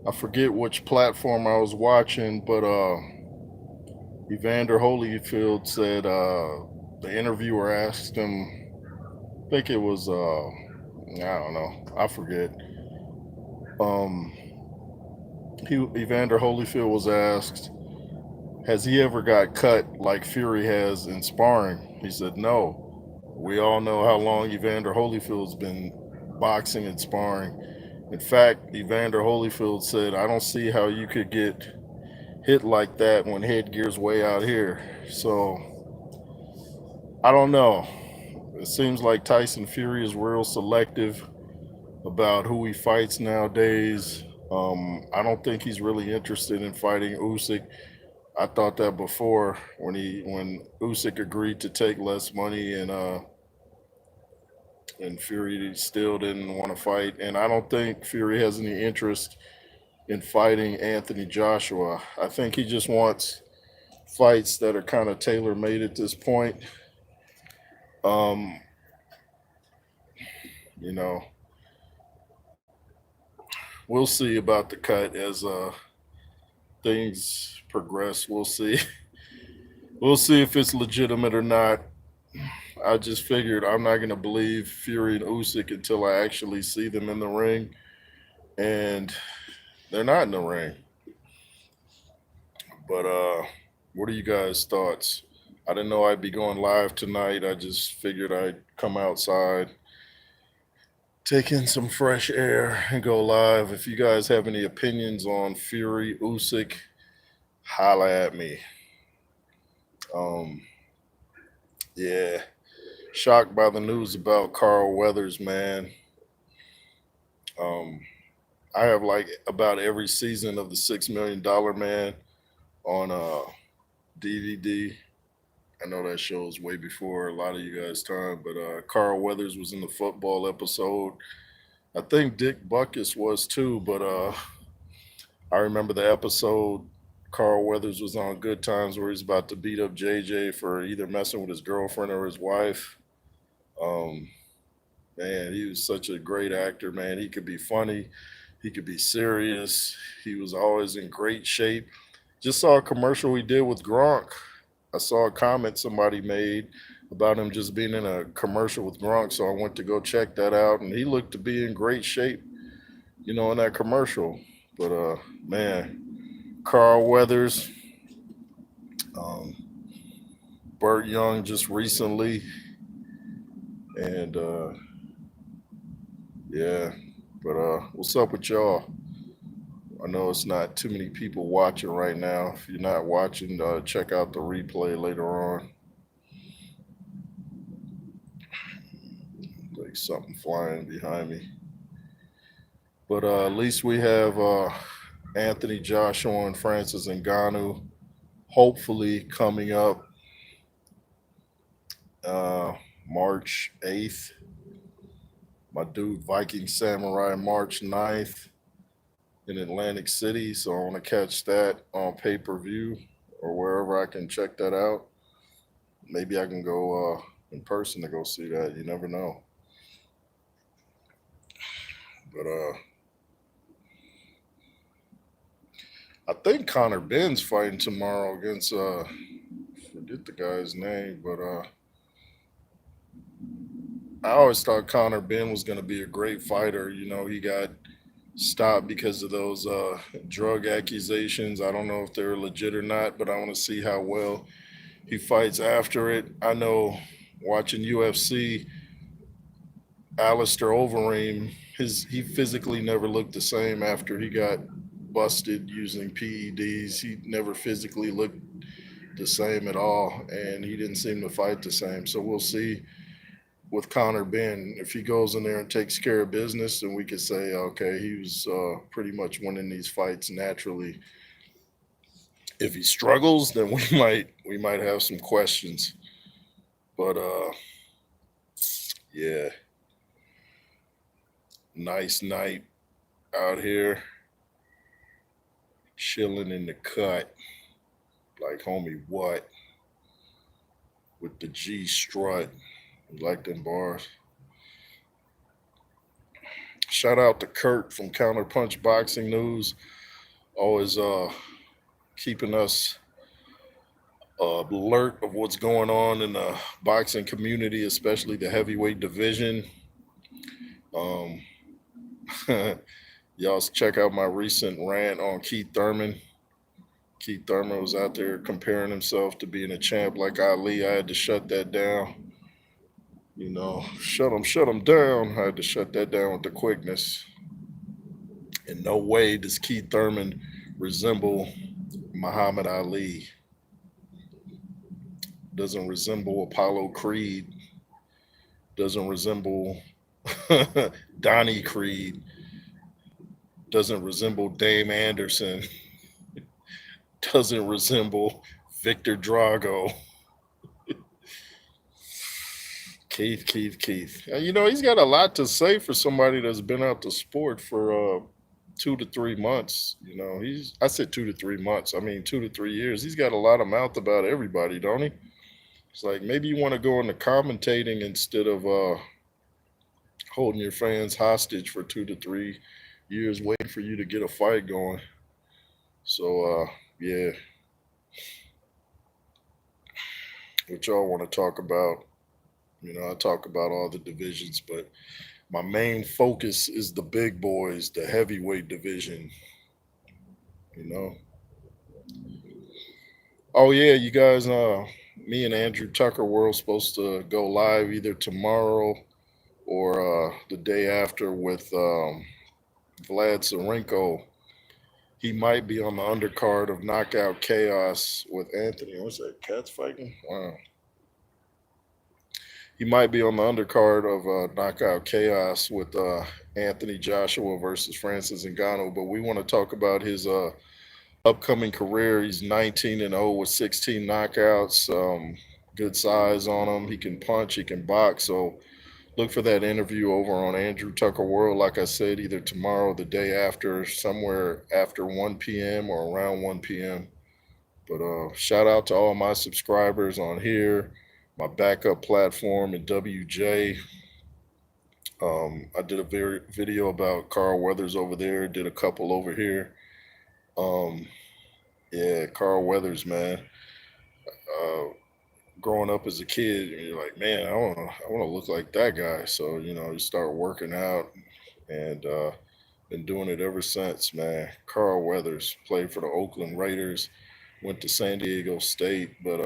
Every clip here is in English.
I forget which platform I was watching, but Evander Holyfield said the interviewer asked him, I think it was I don't know, I forget. Um, Evander Holyfield was asked, has he ever got cut like Fury has in sparring? He said no. We all know how long Evander Holyfield's been boxing and sparring. In fact, Evander Holyfield said, I don't see how you could get hit like that when Headgear's way out here. So I don't know. It seems like Tyson Fury is real selective about who he fights nowadays. I don't think he's really interested in fighting Usyk. I thought that before when Usyk agreed to take less money and Fury still didn't want to fight. And I don't think Fury has any interest in fighting Anthony Joshua. I think he just wants fights that are kind of tailor made at this point. Um, you know, we'll see about the cut as things progress. We'll see. We'll see if it's legitimate or not. I just figured I'm not gonna believe Fury and Usyk until I actually see them in the ring, and they're not in the ring. But what are you guys' thoughts? I didn't know I'd be going live tonight. I just figured I'd come outside, take in some fresh air, and go live. If you guys have any opinions on Fury, Usyk, holla at me. Um, yeah, shocked by the news about Carl Weathers, man. Um, I have like about every season of the $6 Million Man on DVD. I know that show's way before a lot of you guys' time, but Carl Weathers was in the football episode. I think Dick Buckus was too, but I remember the episode Carl Weathers was on Good Times where he's about to beat up JJ for either messing with his girlfriend or his wife. Um, Man, he was such a great actor, man. He could be funny, he could be serious. He was always in great shape. Just saw a commercial he did with Gronk. I saw a comment somebody made about him just being in a commercial with Gronk, so I went to go check that out, and he looked to be in great shape, in that commercial. But man, Carl Weathers, um, Burt Young just recently, and yeah. But what's up with y'all? I know it's not too many people watching right now. If you're not watching, check out the replay later on. Like something flying behind me. But at least we have Anthony Joshua and Francis Ngannou hopefully coming up uh, March 8th. My dude Viking Samurai March 9th in Atlantic City. So I want to catch that on pay per view or wherever I can check that out. Maybe I can go in person to go see that. You never know. But I think Connor Ben's fighting tomorrow against forget the guy's name, but I always thought Connor Ben was going to be a great fighter. He got stopped because of those drug accusations. I don't know if they're legit or not, but I want to see how well he fights after it. I know watching UFC, Alistair Overeem, he physically never looked the same after he got busted using PEDs. He never physically looked the same at all, and he didn't seem to fight the same. So we'll see with Connor Ben. If he goes in there and takes care of business, then we could say, okay, he was pretty much winning these fights naturally. If he struggles, then we might have some questions. But yeah, nice night out here, chilling in the cut, like homie what with the G strut. You like them bars? Shout out to Kurt from Counterpunch Boxing News, always keeping us alert of what's going on in the boxing community, especially the heavyweight division. Um, y'all check out my recent rant on Keith Thurman. Keith Thurman was out there comparing himself to being a champ like Ali. I had to shut that down. Shut him down. I had to shut that down with the quickness. In no way does Keith Thurman resemble Muhammad Ali. Doesn't resemble Apollo Creed. Doesn't resemble Donnie Creed. Doesn't resemble Dame Anderson. Doesn't resemble Victor Drago. Keith. He's got a lot to say for somebody that's been out the sport for 2 to 3 months. I said 2 to 3 months. I mean 2 to 3 years. He's got a lot of mouth about everybody, don't he? It's like maybe you want to go into commentating instead of holding your fans hostage for 2 to 3 years, waiting for you to get a fight going. So yeah, what y'all want to talk about? I talk about all the divisions, but my main focus is the big boys, the heavyweight division. You know. Oh yeah, you guys. Me and Andrew Tucker were supposed to go live either tomorrow or the day after with Vlad Sarenko. He might be on the undercard of Knockout Chaos with Anthony. What's that? Cats fighting? Wow. He might be on the undercard of Knockout Chaos with Anthony Joshua versus Francis Ngannou. But we want to talk about his upcoming career. He's 19-0 with 16 knockouts. Good size on him. He can punch. He can box. So look for that interview over on Andrew Tucker World. Like I said, either tomorrow or the day after, somewhere after 1 p.m. or around 1 p.m. But shout out to all my subscribers on here, my backup platform in WJ. I did a video about Carl Weathers over there, did a couple over here. Yeah, Carl Weathers, man. Growing up as a kid, you're like, man, I want to look like that guy. So you start working out, and been doing it ever since, man. Carl Weathers played for the Oakland Raiders, went to San Diego State, but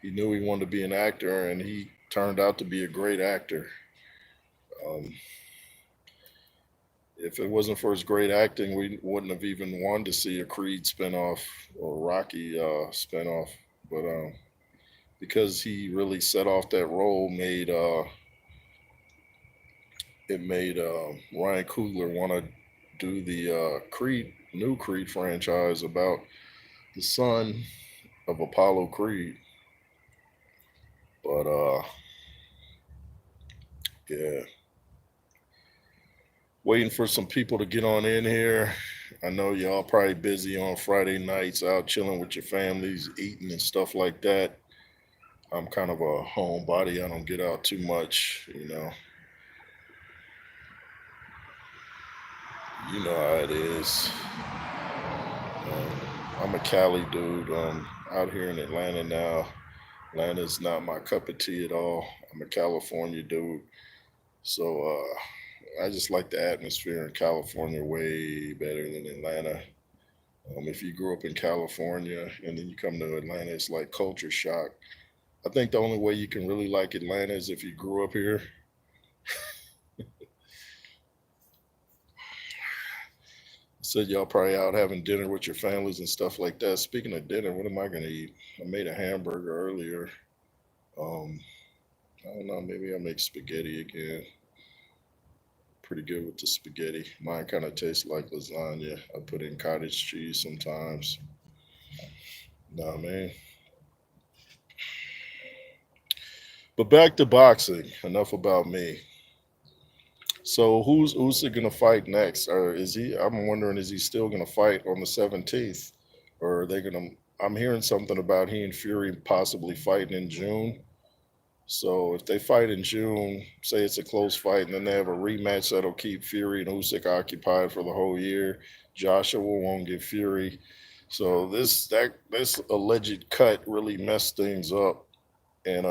he knew he wanted to be an actor, and he turned out to be a great actor. Um, if it wasn't for his great acting, we wouldn't have even wanted to see a Creed spinoff or Rocky spinoff. But because he really set off that role, made Ryan Coogler want to do the new Creed franchise about the son of Apollo Creed. But yeah, waiting for some people to get on in here. I know y'all probably busy on Friday nights out chilling with your families, eating and stuff like that. I'm kind of a homebody. I don't get out too much. You know how it is. I'm a Cali dude. Out here in Atlanta now. Atlanta's not my cup of tea at all. I'm a California dude. So I just like the atmosphere in California way better than Atlanta. If you grew up in California and then you come to Atlanta, it's like culture shock. I think the only way you can really like Atlanta is if you grew up here. Said y'all probably out having dinner with your families and stuff like that. Speaking of dinner, what am I gonna eat? I made a hamburger earlier. Um, I don't know. Maybe I'll make spaghetti again. Pretty good with the spaghetti. Mine kind of tastes like lasagna. I put in cottage cheese sometimes. Nah, man. But back to boxing. Enough about me. So who's Usyk gonna fight next? Or is he? I'm wondering, is he still gonna fight on the 17th, or are they gonna? I'm hearing something about he and Fury possibly fighting in June. So if they fight in June, say it's a close fight, and then they have a rematch that'll keep Fury and Usyk occupied for the whole year, Joshua won't get Fury. So this alleged cut really messed things up. And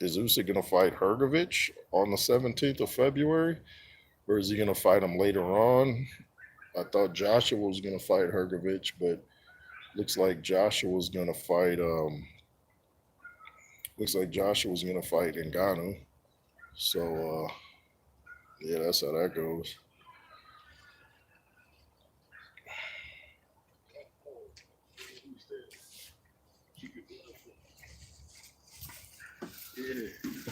is Usyk gonna fight Hergovich on the 17th of February, or is he gonna fight him later on? I thought Joshua was gonna fight Hergovich, but looks like Joshua's gonna fight. Looks like Joshua's gonna fight Ngannou. So yeah, that's how that goes. Yeah.